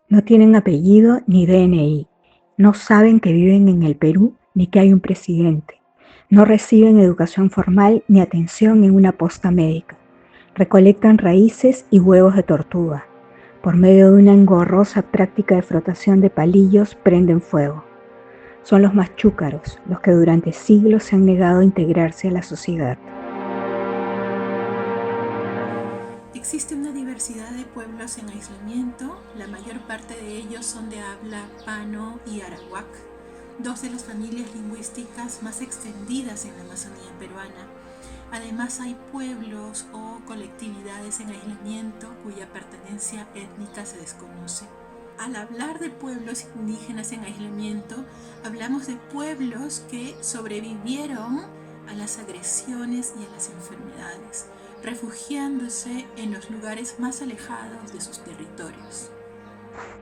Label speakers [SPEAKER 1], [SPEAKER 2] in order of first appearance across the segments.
[SPEAKER 1] No tienen apellido ni DNI. No saben que viven en el Perú ni que hay un presidente. No reciben educación formal ni atención en una posta médica. Recolectan raíces y huevos de tortuga. Por medio de una engorrosa práctica de frotación de palillos prenden fuego. Son los más chúcaros, los que durante siglos se han negado a integrarse a la sociedad.
[SPEAKER 2] Existe una diversidad de pueblos en aislamiento, la mayor parte de ellos son de habla pano y arawak, dos de las familias lingüísticas más extendidas en la Amazonía peruana. Además hay pueblos o colectividades en aislamiento cuya pertenencia étnica se desconoce. Al hablar de pueblos indígenas en aislamiento, hablamos de pueblos que sobrevivieron a las agresiones y a las enfermedades, refugiándose en los lugares más alejados de sus territorios.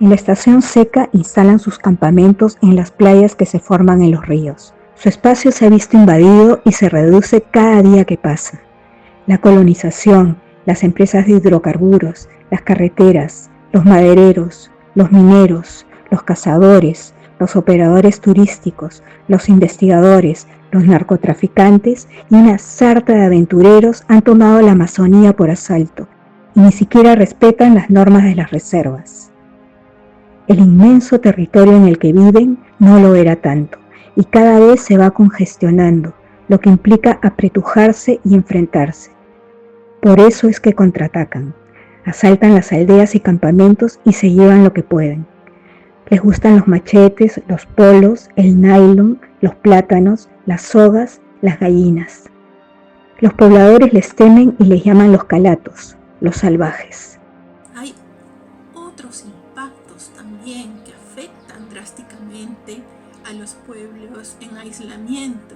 [SPEAKER 1] En la estación seca instalan sus campamentos en las playas que se forman en los ríos. Su espacio se ha visto invadido y se reduce cada día que pasa. La colonización, las empresas de hidrocarburos, las carreteras, los madereros, los mineros, los cazadores, los operadores turísticos, los investigadores, los narcotraficantes y una sarta de aventureros han tomado la Amazonía por asalto y ni siquiera respetan las normas de las reservas. El inmenso territorio en el que viven no lo era tanto y cada vez se va congestionando, lo que implica apretujarse y enfrentarse. Por eso es que contraatacan, asaltan las aldeas y campamentos y se llevan lo que pueden. Les gustan los machetes, los polos, el nylon, los plátanos, las sogas, las gallinas. Los pobladores les temen y les llaman los calatos, los salvajes.
[SPEAKER 2] Hay otros impactos también que afectan drásticamente a los pueblos en aislamiento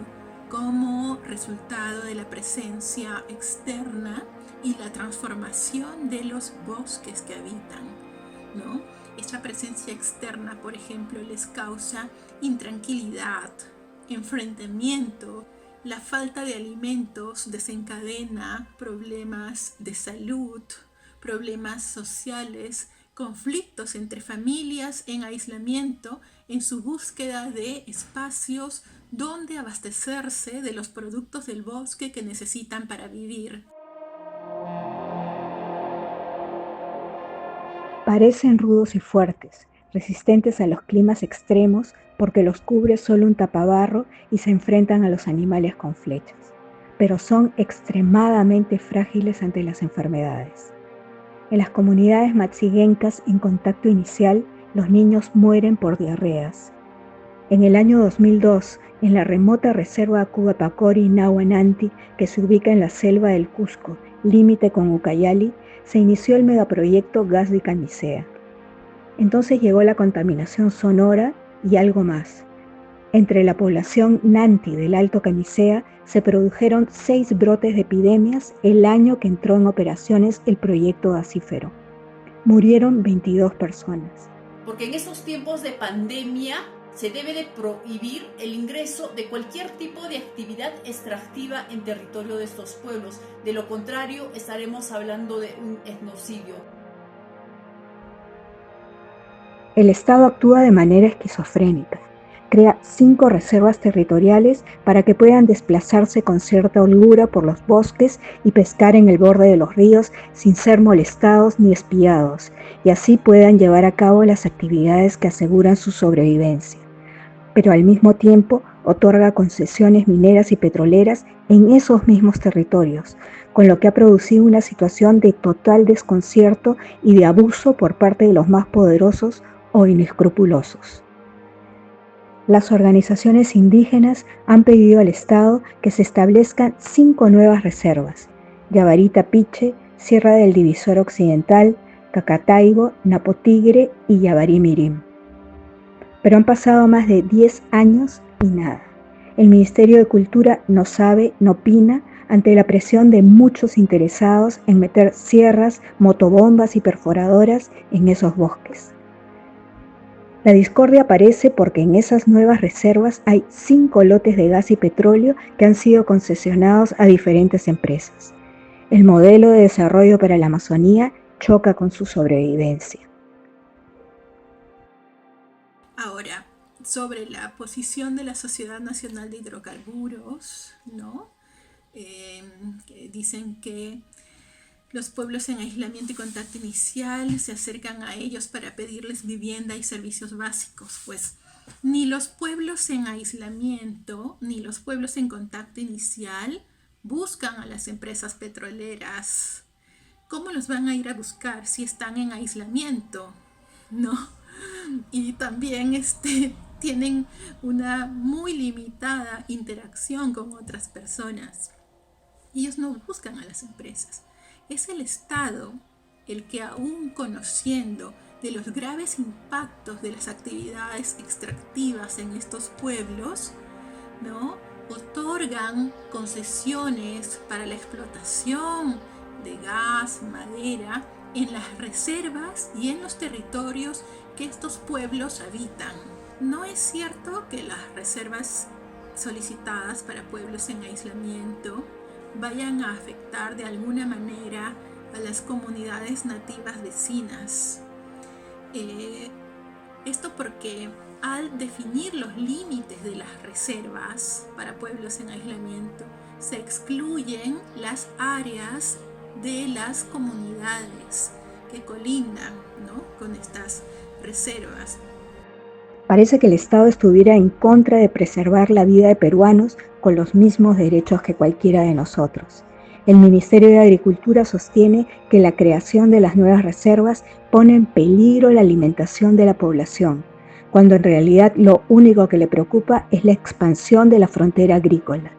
[SPEAKER 2] como resultado de la presencia externa y la transformación de los bosques que habitan, ¿no? Esta presencia externa, por ejemplo, les causa intranquilidad, enfrentamiento. La falta de alimentos desencadena problemas de salud, problemas sociales, conflictos entre familias en aislamiento en su búsqueda de espacios donde abastecerse de los productos del bosque que necesitan para vivir.
[SPEAKER 1] Parecen rudos y fuertes, resistentes a los climas extremos porque los cubre solo un tapabarro y se enfrentan a los animales con flechas, pero son extremadamente frágiles ante las enfermedades. En las comunidades matsiguencas en contacto inicial, los niños mueren por diarreas. En el año 2002, en la remota reserva Cubapacori-Nahuananti, que se ubica en la selva del Cusco, límite con Ucayali, se inició el megaproyecto Gas de Camisea. Entonces llegó la contaminación sonora y algo más. Entre la población Nanti del Alto Camisea se produjeron 6 brotes de epidemias el año que entró en operaciones el proyecto gasífero. Murieron 22 personas.
[SPEAKER 3] Porque en estos tiempos de pandemia se debe de prohibir el ingreso de cualquier tipo de actividad extractiva en territorio de estos pueblos. De lo contrario, estaremos hablando de un etnocidio.
[SPEAKER 1] El Estado actúa de manera esquizofrénica. Crea 5 reservas territoriales para que puedan desplazarse con cierta holgura por los bosques y pescar en el borde de los ríos sin ser molestados ni espiados, y así puedan llevar a cabo las actividades que aseguran su sobrevivencia. Pero al mismo tiempo otorga concesiones mineras y petroleras en esos mismos territorios, con lo que ha producido una situación de total desconcierto y de abuso por parte de los más poderosos o inescrupulosos. Las organizaciones indígenas han pedido al Estado que se establezcan 5 nuevas reservas: Yabarí Tapiche, Sierra del Divisor Occidental, Cacataibo, Napotigre y Yabarí Mirim. Pero han pasado más de 10 años y nada. El Ministerio de Cultura no sabe, no opina ante la presión de muchos interesados en meter sierras, motobombas y perforadoras en esos bosques. La discordia aparece porque en esas nuevas reservas hay 5 lotes de gas y petróleo que han sido concesionados a diferentes empresas. El modelo de desarrollo para la Amazonía choca con su sobrevivencia.
[SPEAKER 2] Ahora, sobre la posición de la Sociedad Nacional de Hidrocarburos, ¿no? Que dicen que los pueblos en aislamiento y contacto inicial se acercan a ellos para pedirles vivienda y servicios básicos. Pues ni los pueblos en aislamiento ni los pueblos en contacto inicial buscan a las empresas petroleras. ¿Cómo los van a ir a buscar si están en aislamiento? ¿No? Y también tienen una muy limitada interacción con otras personas. Ellos no buscan a las empresas. Es el Estado el que, aún conociendo de los graves impactos de las actividades extractivas en estos pueblos, ¿no?, otorgan concesiones para la explotación de gas, madera, en las reservas y en los territorios que estos pueblos habitan. No es cierto que las reservas solicitadas para pueblos en aislamiento vayan a afectar de alguna manera a las comunidades nativas vecinas. Esto porque al definir los límites de las reservas para pueblos en aislamiento, se excluyen las áreas de las comunidades que colindan, ¿no?, con estas reservas.
[SPEAKER 1] Parece que el Estado estuviera en contra de preservar la vida de peruanos con los mismos derechos que cualquiera de nosotros. El Ministerio de Agricultura sostiene que la creación de las nuevas reservas pone en peligro la alimentación de la población, cuando en realidad lo único que le preocupa es la expansión de la frontera agrícola.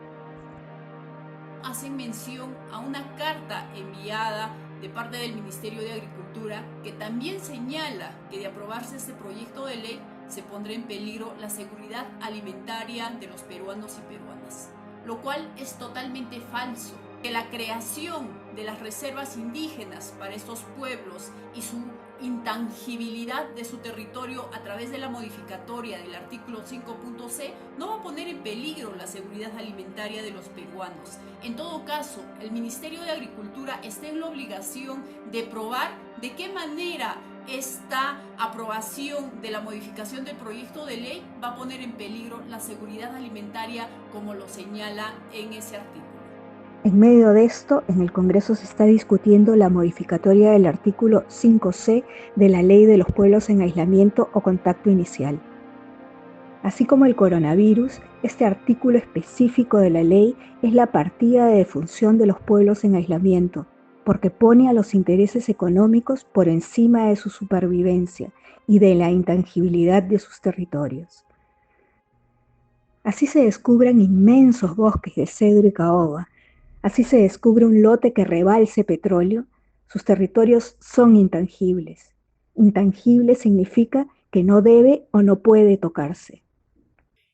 [SPEAKER 3] Hacen mención a una carta enviada de parte del Ministerio de Agricultura que también señala que de aprobarse este proyecto de ley se pondrá en peligro la seguridad alimentaria de los peruanos y peruanas, lo cual es totalmente falso. Que la creación de las reservas indígenas para estos pueblos y su intangibilidad de su territorio a través de la modificatoria del artículo 5.c no va a poner en peligro la seguridad alimentaria de los peruanos. En todo caso, el Ministerio de Agricultura está en la obligación de probar de qué manera esta aprobación de la modificación del proyecto de ley va a poner en peligro la seguridad alimentaria, como lo señala en ese artículo.
[SPEAKER 1] En medio de esto, en el Congreso se está discutiendo la modificatoria del artículo 5C de la Ley de los Pueblos en Aislamiento o Contacto Inicial. Así como el coronavirus, este artículo específico de la ley es la partida de defunción de los pueblos en aislamiento, porque pone a los intereses económicos por encima de su supervivencia y de la intangibilidad de sus territorios. Así se descubren inmensos bosques de cedro y caoba. Así se descubre un lote que rebalse petróleo. Sus territorios son intangibles. Intangible significa que no debe o no puede tocarse.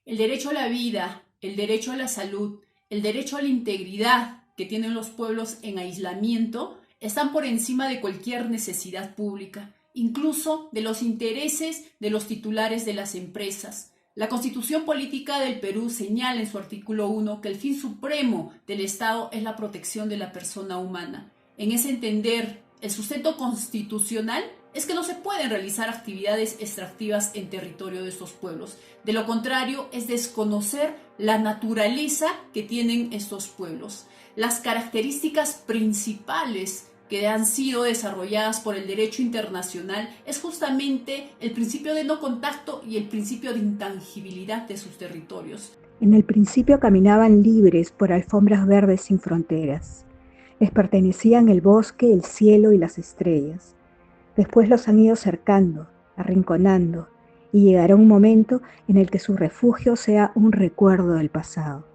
[SPEAKER 3] El derecho a la vida, el derecho a la salud, el derecho a la integridad que tienen los pueblos en aislamiento están por encima de cualquier necesidad pública, incluso de los intereses de los titulares de las empresas. La Constitución Política del Perú señala en su artículo 1 que el fin supremo del Estado es la protección de la persona humana. En ese entender, el sustento constitucional es que no se pueden realizar actividades extractivas en territorio de estos pueblos. De lo contrario, es desconocer la naturaleza que tienen estos pueblos. Las características principales que han sido desarrolladas por el derecho internacional es justamente el principio de no contacto y el principio de intangibilidad de sus territorios.
[SPEAKER 1] En el principio caminaban libres por alfombras verdes sin fronteras. Les pertenecían el bosque, el cielo y las estrellas. Después los han ido cercando, arrinconando, y llegará un momento en el que su refugio sea un recuerdo del pasado.